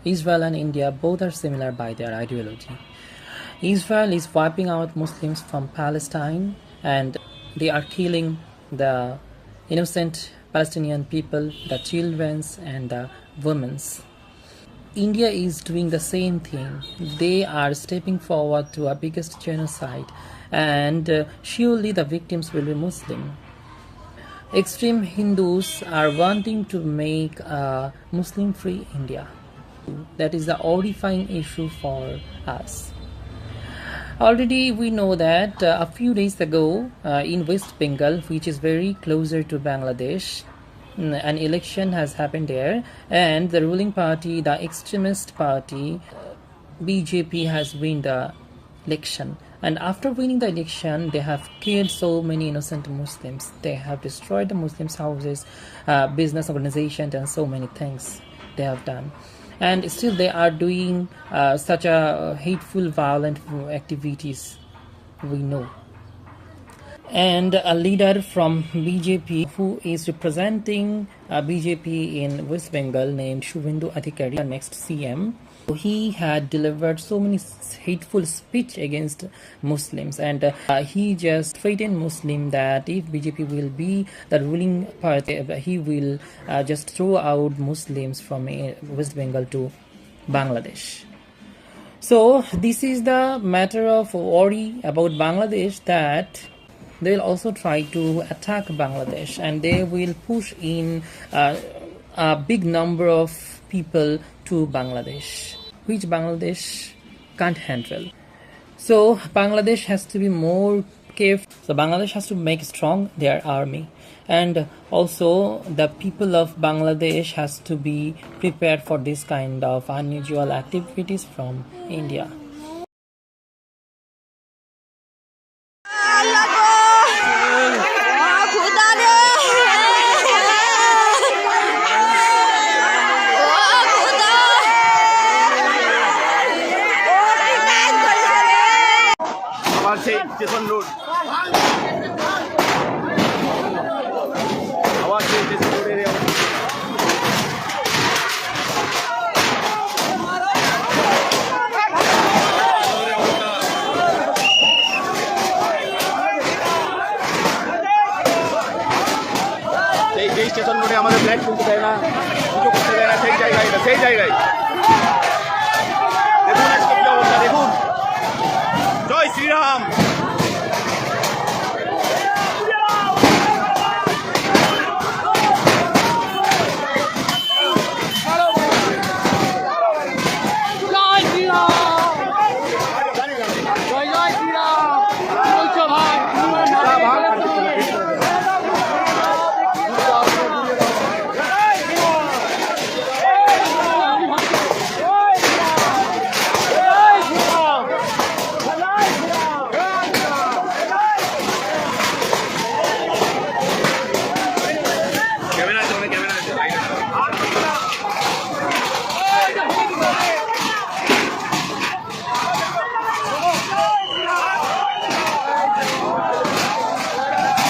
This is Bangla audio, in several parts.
Israel and India both are similar by their ideology. Israel is wiping out Muslims from Palestine and they are killing the innocent Palestinian people, the children and the women. India is doing the same thing. They are stepping forward to a biggest genocide and surely the victims will be Muslim. Extreme Hindus are wanting to make a Muslim-free India. That is the horrifying issue for us. Already we know that a few days ago in West Bengal, which is very closer to Bangladesh, an election has happened there and the ruling party, the extremist party, BJP has won the election. And after winning the election, they have killed so many innocent Muslims. They have destroyed the Muslims' houses, business organizations, and so many things they have done. And still they are doing such a hateful, violent activities, we know. And a leader from BJP who is representing BJP in West Bengal named Shubhendu Adhikari, next CM, he had delivered so many hateful speech against Muslims and he just threatened Muslim that if BJP will be the ruling party, he will just throw out Muslims from West Bengal to Bangladesh. So this is the matter of worry about Bangladesh, that they will also try to attack Bangladesh and they will push in a big number of people to Bangladesh, which Bangladesh can't handle. So Bangladesh has to be more careful. So Bangladesh has to make strong their army, and also the people of Bangladesh has to be prepared for this kind of unusual activities from India. Station road আবার সেই স্টেশন রোডের সেই স্টেশন রোডে আমাদের ফ্ল্যাট তুলতে দেয় না, পুজো করতে দেয় না, সেই জায়গায় দেখুন আজকে কি অবস্থা, দেখুন। জয় শ্রীরাম।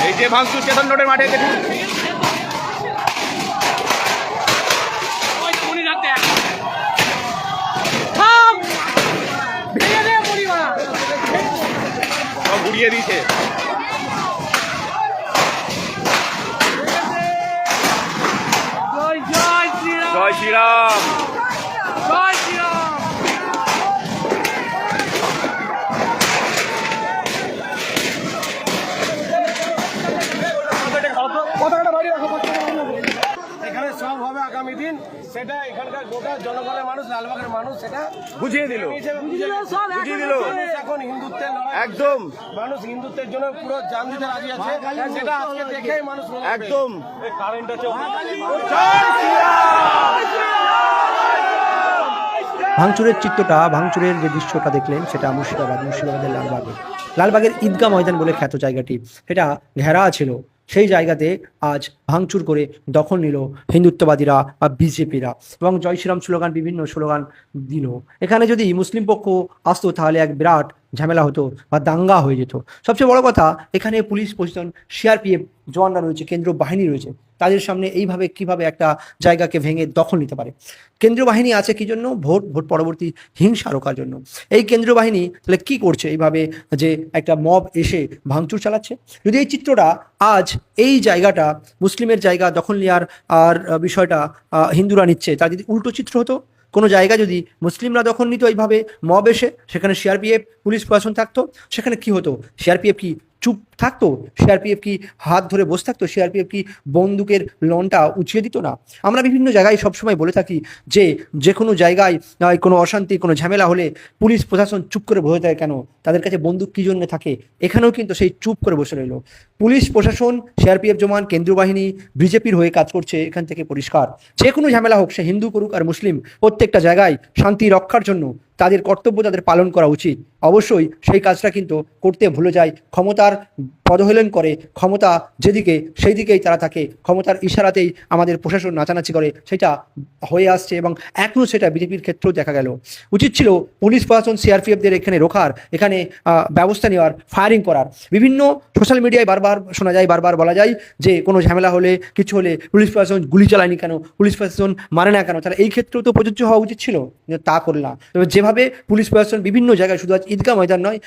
এই যে ভাঙচুর স্টেশন রোডের মাঠে দেখুন। সব ঘুরিয়ে দিয়েছে। জয় শ্রীরাম। এখানে সব হবে আগামী দিন, সেটা এখানকার গোটা জনগণের মানুষ, লালবাগের মানুষ সেটা বুঝিয়ে দিল। এখন হিন্দুত্বের লড়াই, একদম মানুষ হিন্দুত্বের জন্য পুরো জান দিতে রাজি আছে, সেটা আজকে দেখেই মানুষ একদম। কারেন্ট আছে। ভাঙচুরের চিত্রটা, ভাঙচুরের যে দৃশ্যটা দেখলেন সেটা মুর্শিদাবাদের লালবাগের ঈদগাহ ময়দান বলে খ্যাত জায়গাটি, সেটা ঘেরা ছিল। সেই জায়গাতে আজ ভাঙচুর করে দখল নিল হিন্দুত্ববাদীরা বা বিজেপিরা এবং জয় শ্রীরাম স্লোগান, বিভিন্ন স্লোগান দিল। এখানে যদি মুসলিম পক্ষ আসতো তাহলে এক বিরাট ঝামেলা হতো বা দাঙ্গা হয়ে যেত। সবচেয়ে বড় কথা, এখানে পুলিশ প্রশাসন, সিআরপিএফ জওয়ানরা রয়েছে, কেন্দ্র বাহিনী রয়েছে, তাদের সামনে এইভাবে কিভাবে একটা জায়গাকে ভেঙে দখল নিতে পারে। কেন্দ্রীয় বাহিনী আছে কি জন্য? ভোট পরবর্তী হিংসা রোখার জন্য। এই কেন্দ্রীয় বাহিনী তাহলে কী করছে এইভাবে যে একটা মব এসে ভাঙচুর চালাচ্ছে? যদি এই চিত্রটা আজ এই জায়গাটা মুসলিমের জায়গা দখল নেওয়ার আর বিষয়টা হিন্দুরা নিচ্ছে, তার যদি উল্টো চিত্র হতো, কোনো জায়গা যদি মুসলিমরা দখল নিত এইভাবে মব এসে, সেখানে সিআরপিএফ পুলিশ প্রশাসন থাকতো, সেখানে কি হতো? সিআরপিএফ কি চুপ থাকতো? সিআরপিএফ কি হাত ধরে বসে থাকতো? সিআরপিএফ কি বন্দুকের লনটা উঁচিয়ে দিত না? আমরা বিভিন্ন জায়গায় সবসময় বলে থাকি যে কোনো জায়গায় কোনো অশান্তি, কোনো ঝামেলা হলে পুলিশ প্রশাসন চুপ করে বসে থাকে কেন? তাদের কাছে বন্দুক কী জন্য থাকে? এখানেও কিন্তু সেই চুপ করে বসে রইল। পুলিশ প্রশাসন, সিআরপিএফ জওয়ান, কেন্দ্রীয় বাহিনী বিজেপির হয়ে কাজ করছে, এখান থেকে পরিষ্কার। যে কোনো ঝামেলা হোক, সে হিন্দু করুক আর মুসলিম, প্রত্যেকটা জায়গায় শান্তি রক্ষার জন্য তাদের কর্তব্য তাদের পালন করা উচিত। অবশ্যই সেই কাজটা কিন্তু করতে ভুলে যায়। ক্ষমতার পদহেলন করে, ক্ষমতা যেদিকে সেই দিকেই তারা থাকে, ক্ষমতার ইশারাতেই আমাদের প্রশাসন নাচানাচি করে, সেটা হয়ে আসছে এবং এখনও সেটা বিজেপির ক্ষেত্রেও দেখা গেল। উচিত ছিল পুলিশ প্রশাসন সিআরপিএফদের এখানে রোখার, এখানে ব্যবস্থা নেওয়ার, ফায়ারিং করার। বিভিন্ন সোশ্যাল মিডিয়ায় বারবার শোনা যায়, বারবার বলা যায় যে কোনো ঝামেলা হলে, কিছু হলে পুলিশ প্রশাসন গুলি চালায়নি কেন, পুলিশ প্রশাসন মারে না কেন? তাহলে এই ক্ষেত্রেও তো প্রযোজ্য হওয়া উচিত ছিল, কিন্তু তা করল না। তবে যেভাবে পুলিশ প্রশাসন বিভিন্ন জায়গায়, শুধু আজ ঈদগাহ ময়দান নয়,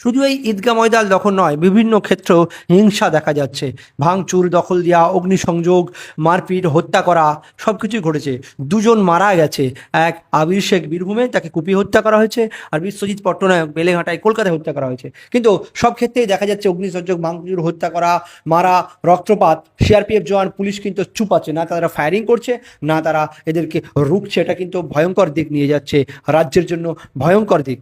শুধু এই ঈদগাহ ময়দান দখল নয়, বিভিন্ন ক্ষেত্রেও হিংসা দেখা যাচ্ছে। ভাঙচুর, দখল দেওয়া, অগ্নিসংযোগ, মারপিট, হত্যা করা, সব কিছুই ঘটেছে। দুজন মারা গেছে। এক আবির শেখ বীরভূমে, তাকে কুপিয়ে হত্যা করা হয়েছে, আর বিশ্বজিৎ পট্টনায়ক বেলেঘাটায় কলকাতায় হত্যা করা হয়েছে। কিন্তু সব ক্ষেত্রেই দেখা যাচ্ছে অগ্নিসংযোগ, ভাঙচুর, হত্যা করা, মারা, রক্তপাত। সিআরপিএফ জওয়ান, পুলিশ কিন্তু চুপ আছে না, তারা ফায়ারিং করছে না, তারা এদেরকে রুখছে। এটা কিন্তু ভয়ঙ্কর দিক নিয়ে যাচ্ছে, রাজ্যের জন্য ভয়ঙ্কর দিক।